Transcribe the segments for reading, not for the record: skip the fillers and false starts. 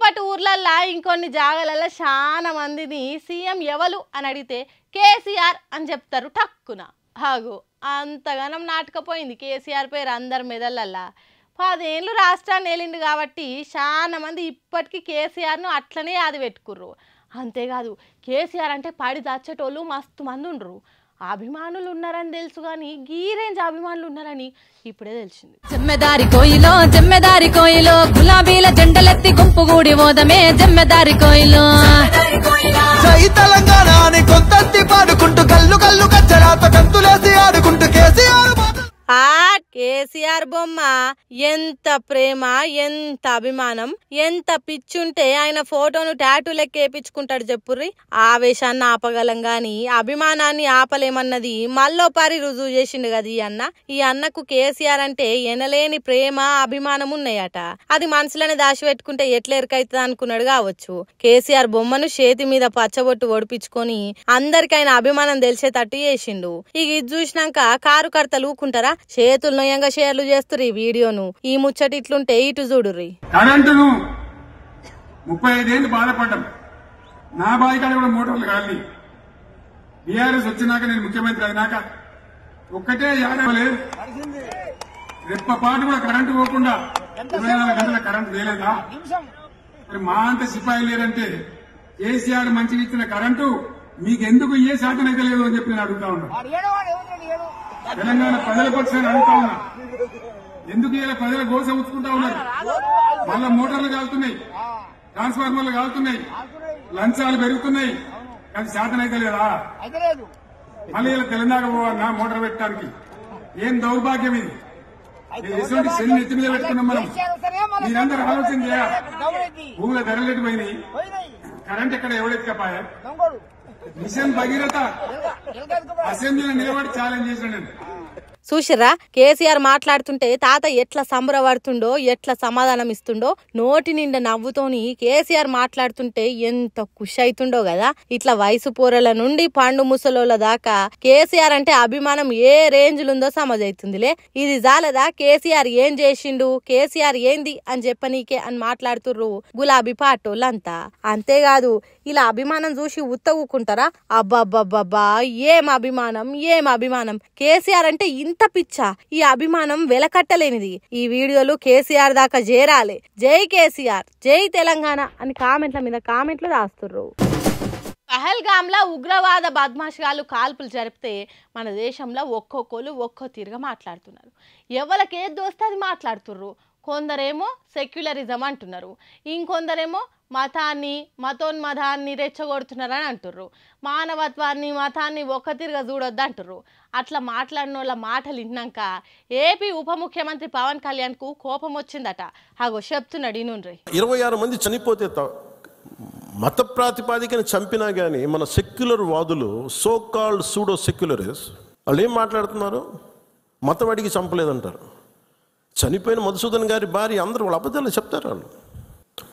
ఇప్పటి ఊర్లల్లా ఇంకొన్ని జాగాలల్ల చాలా మందిని సీఎం ఎవరు అని అడిగితే కేసీఆర్ అని చెప్తారు టక్కున. హాగు అంతగానం నాటకపోయింది కేసీఆర్ పేరు అందరి మెదళ్ళల్లా. 10 ఏళ్ళు రాష్ట్రాన్ని ఏలిండు కాబట్టి చాలా మంది ఇప్పటికీ కేసీఆర్ను అట్లనే యాది పెట్టుకుర్రు. అంతేకాదు కేసీఆర్ అంటే పడి దాచేటోళ్ళు మస్తు మంది ఉండరు. అభిమానులు ఉన్నారని తెలుసు కానీ గీ రేంజ్ అభిమానులు ఉన్నారని ఇప్పుడే తెలిసింది. జమ్మెదారి కోయిలో గులాబీల జెండలెత్తి గుంపుగూడి ఓదమే జమ్మెదారి కోయిలో జై తెలంగాణ అని కొంతంతి పాడుకుంటూ కల్లు కల్లు కచ్చరాత కంతులేసి ఆడుకుంటూ కేసీఆర్ బొమ్మ ఎంత ప్రేమ, ఎంత అభిమానం, ఎంత పిచ్చుంటే ఆయన ఫోటోను టాటూ లెక్క వేయించుకుంటాడు చెప్పుర్రి. ఆవేశాన్ని ఆపగలం గాని అభిమానాన్ని ఆపలేమన్నది మళ్ళోపారి రుజువు చేసిండు కదా ఈ అన్నకు కేసీఆర్ అంటే ఎనలేని ప్రేమ అభిమానం ఉన్నాయట. అది మనసులోనే దాచిపెట్టుకుంటే ఎట్లా ఎరకైతుంది అనుకున్నాడు కావచ్చు. కేసీఆర్ బొమ్మను చేతి మీద పచ్చబొట్టు ఒడిపించుకొని అందరికైనా అభిమానం తెలిసేటట్టు చేసిండు. ఇక ఇది చూసినాక కారు కర్తలు ఊకుంటారా? చేతులు నొయ్యంగా షేర్లు చేస్తుర్రు ఈ వీడియోను. ఈ ముచ్చట ఇట్లుంటే ఇటు చూడుర్రి. కరెంటును 35 ఏళ్ళు బాధపడ్డాం. నా బాయికాడ కూడా మోటార్లు కాలి. బీఆర్ఎస్ వచ్చినాక నేను ముఖ్యమంత్రి అయినాక ఒక్కటే యాడలేదు. రెప్పపాటు కూడా కరెంటు పోకుండా 24 గంటల కరెంటు వేయలేదా? మా అంత సిపాయి లేదంటే కేసీఆర్ మంచిగా ఇచ్చిన కరెంటు మీకెందుకు ఏ శాతం అయితే లేదు అని చెప్పి నేను అడుగుతా ఉన్నా. తెలంగాణ ప్రజల పక్షాన్ని అడుగుతా ఉన్నా. ఎందుకు ఇలా ప్రజల గోస ఉంచుకుంటా ఉన్నారు? మళ్ళా మోటార్లు కాలుతున్నాయి, ట్రాన్స్ఫార్మర్లు కాలుతున్నాయి, లంచాలు పెరుగుతున్నాయి, కానీ శాతం అయితే లేదా? మళ్ళీ ఇలా తెలంగాణ పోవన్నా మోటార్ పెట్టడానికి? ఏం దౌర్భాగ్యం ఇది! ఎటువంటి సెల్ నెత్తి మీద పెట్టుకున్నాం మనం. మీరందరూ ఆలోచన చేయాలి. భూముల ధరలేటు పోయినాయి, కరెంట్ ఎక్కడ ఎవడెక్కపాయా? మిషన్ భగీరథ అసెంబ్లీలో నిలబడి ఛాలెంజ్ చేసిన నేను. చూసిర్రా కేసీఆర్ మాట్లాడుతుంటే తాత ఎట్లా సంబరపడుతుండో, ఎట్లా సమాధానం ఇస్తుండో. నోటి నిండా నవ్వుతోని కేసీఆర్ మాట్లాడుతుంటే ఎంత ఖుషి అవుతుండో కదా. ఇట్లా వయసు పోరల నుండి పండు ముసలోళ్ళ దాకా కేసీఆర్ అంటే అభిమానం ఏ రేంజ్లుందో సమజైతుందిలే. ఇది జాలదా కేసీఆర్ ఏం చేసిండు, కేసీఆర్ ఏంది అని చెప్పనీకే అని మాట్లాడుతుర్రు గులాబీ పాటోళ్ళంతా. అంతేకాదు ఇలా అభిమానం చూసి ఉత్తగుకుంటారా? అబ్బబ్బబ్బబ్బా ఏం అభిమానం, ఏం అభిమానం! కేసీఆర్ అంటే ఇంత పిచ్చా? ఈ అభిమానం వెలకట్టలేనిది. ఈ వీడియోలు కేసీఆర్ దాకా చేరాలి. జై కేసీఆర్, జై తెలంగాణ అని కామెంట్ల మీద కామెంట్లు రాస్తుర్రు. పహల్గామ్లో ఉగ్రవాద బద్మాషాలు కాల్పులు జరిపితే మన దేశంలో ఒక్కొక్కరు ఒక్కో తీరుగా మాట్లాడుతున్నారు. ఎవరికేది దోస్తే అది మాట్లాడుతుర్రు. కొందరేమో సెక్యులరిజం అంటున్నారు, ఇంకొందరేమో మతోన్మదాన్ని రెచ్చగొడుతున్నారని అంటుర్రు. మానవత్వాన్ని మతాన్ని ఒక్క తిరుగా చూడొద్దు అంటుర్రు. అట్లా మాట్లాడిన వాళ్ళ మాటలు విన్నాక ఏపీ ఉప ముఖ్యమంత్రి పవన్ కళ్యాణ్ కు కోపం వచ్చిందట. అగో చెప్తున్నాడు ఇనుండ్రి. 26 మంది చనిపోతే మత ప్రాతిపాదికన చంపినా గానీ మన సెక్యులర్ వాదులు, సో కాల్డ్ సూడో సెక్యులరిస్ట్, వాళ్ళు ఏం మాట్లాడుతున్నారు? మతం అడిగి చంపలేదంటారు. చనిపోయిన మధుసూదన్ గారి భార్య అందరూ వాళ్ళ అబద్ధాలు చెప్తారు. వాళ్ళు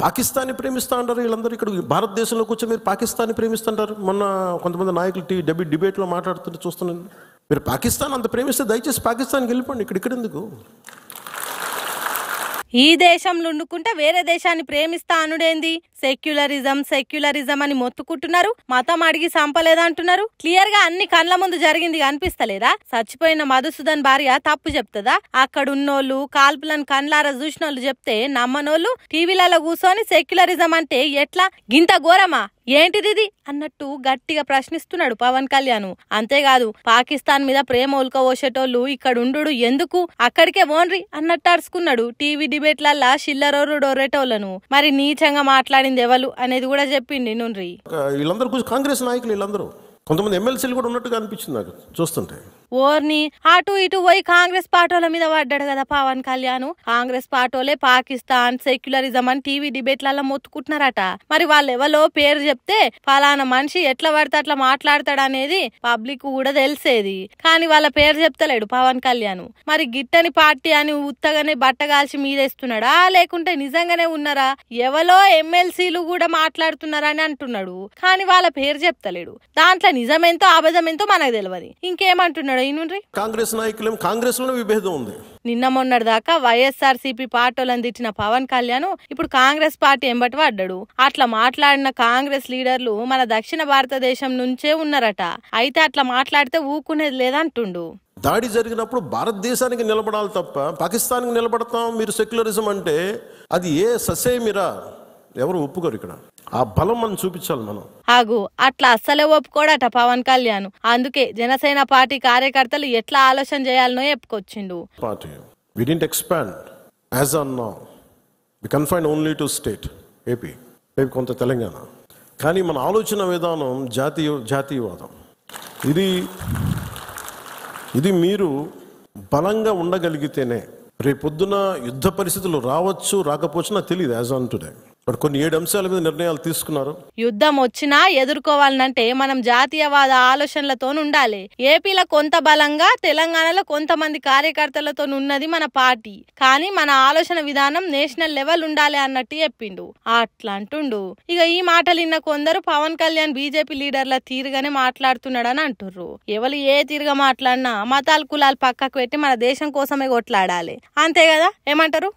పాకిస్తాన్ని ప్రేమిస్తా అంటారు. వీళ్ళందరూ ఇక్కడ భారతదేశంలో కూర్చొని మీరు పాకిస్తాన్ని ప్రేమిస్తుంటారు. మొన్న కొంతమంది నాయకులు డిబేట్లో మాట్లాడుతుంటే చూస్తున్నాను. మీరు పాకిస్తాన్ అంత ప్రేమిస్తే దయచేసి పాకిస్తాన్కి వెళ్ళిపోండి, ఇక్కడ ఎందుకు? ఈ దేశంలో ఉండుకుంటే వేరే దేశాన్ని ప్రేమిస్తా అనుడేంది? సెక్యులరిజం అని మొత్తుకుంటున్నారు. మతం అడిగి సంపలేదంటున్నారు. క్లియర్ గా అన్ని కళ్ళ ముందు జరిగింది కనిపిస్తలేదా? చచ్చిపోయిన మధుసూదన్ భార్య తప్పు చెప్తుందా? అక్కడున్నోళ్ళు కాల్పులను కళ్ళారా చూసినోళ్ళు చెప్తే నమ్మనోళ్ళు టీవీలలో కూర్చొని సెక్యులరిజం అంటే ఎట్లా, గింత ఘోరమా, ఏంటిది అన్నట్టు గట్టిగా ప్రశ్నిస్తున్నాడు పవన్ కళ్యాణ్. అంతేకాదు పాకిస్తాన్ మీద ప్రేమ ఉల్కవోసేటోళ్ళు ఇక్కడుండు ఎందుకు, అక్కడికే ఓన్రి అన్నట్టు అడుచుకున్నాడు టీవీ డిబేట్లల్లా షిల్లరోరు డొర్రెటోళ్లను. మరి నీచంగా మాట్లాడింది ఎవరు అనేది కూడా చెప్పింది నుండ్రి. వీళ్ళందరూ కాంగ్రెస్ నాయకులు, వీళ్ళందరూ కొంతమంది ఎమ్మెల్సీలు కూడా ఉన్నట్టుగా అనిపించింది నాకు చూస్తుంటే. ఓర్ని అటు ఇటు పోయి కాంగ్రెస్ పార్టీల మీద పడ్డాడు కదా పవన్ కళ్యాణ్. కాంగ్రెస్ పార్టీలే పాకిస్తాన్ సెక్యులరిజం అని టీవీ డిబేట్లలో మొత్తుకుంటున్నారట. మరి వాళ్ళు ఎవరో పేరు చెప్తే ఫలానా మనిషి ఎట్లా పడితే అట్లా మాట్లాడతాడు అనేది పబ్లిక్ కూడా తెలిసేది. కానీ వాళ్ళ పేరు చెప్తలేడు పవన్ కళ్యాణ్. మరి గిట్టని పార్టీ అని ఉత్తగానే బట్టగాల్చి మీదేస్తున్నాడా, లేకుంటే నిజంగానే ఉన్నారా? ఎవరో ఎమ్మెల్సీలు కూడా మాట్లాడుతున్నారని అంటున్నాడు, కానీ వాళ్ళ పేరు చెప్తలేడు. దాంట్లో నిజమేంతో అబద్ధమేంతో మనకు తెలియదు. ఇంకేమంటున్నాడు ఏమంటున్నాడు ఈయనుండ్రి. కాంగ్రెస్ నాయకులు కాంగ్రెస్ లోనే విభేదం ఉంది. నిన్న మొన్నటి దాకా వైఎస్ఆర్సీపీ పార్టీలను తిట్టిన పవన్ కళ్యాణ్ ఇప్పుడు కాంగ్రెస్ పార్టీ ఎంబటి పడ్డాడు. అట్లా మాట్లాడిన కాంగ్రెస్ లీడర్లు మన దక్షిణ భారతదేశం నుంచే ఉన్నారట. అయితే అట్లా మాట్లాడితే ఊకునేది లేదంటుండు. దాడి జరిగినప్పుడు భారతదేశానికి నిలబడాలి తప్ప పాకిస్తాన్కి నిలబడతాం మీరు సెక్యులరిజం అంటే అది ఏ ససేమిరా ఎవరు ఒప్పుకోరు. ఇక్కడ ఆ బలం మనం చూపించాలి మనం. ఆగు అట్లా అస్సలే ఒప్పుకోడట పవన్ కళ్యాణ్. అందుకే జనసేన పార్టీ కార్యకర్తలు ఎట్లా ఆలోచన చేయాలనో చెప్పుకొచ్చిండు. Party we didn't expand as on now, we confine only to state AP, కొంత తెలంగాణ. కానీ మన ఆలోచన విధానం జాతీయవాదం. ఇది మీరు బలంగా ఉండగలిగితేనే రేపొద్దున యుద్ధ పరిస్థితులు రావచ్చు రాకపోవచ్చు నాకు తెలియదు యాజ్ ఆన్ టుడే. బట్ కొన్ని 7 అంశాల మీద నిర్ణయాలు తీసుకున్నారు. యుద్ధం వచ్చినా ఎదుర్కోవాలంటే మనం జాతీయవాద ఆలోచనలతో ఉండాలి. ఏపీలో కొంత బలంగా తెలంగాణలో కొంతమంది కార్యకర్తలతో ఉన్నది మన పార్టీ. కానీ మన ఆలోచన విధానం నేషనల్ లెవెల్ ఉండాలి అన్నట్టు చెప్పిండు. అట్లా అంటుండు. ఇక ఈ మాటలు విన్న కొందరు పవన్ కళ్యాణ్ బీజేపీ లీడర్ల తీరుగానే మాట్లాడుతున్నాడని అంటుర్రు. ఎవరు ఏ తీరుగా మాట్లాడినా మతాలు కులాలు పక్కకు పెట్టి మన దేశం కోసమే కొట్లాడాలి. అంతే కదా, ఏమంటారు?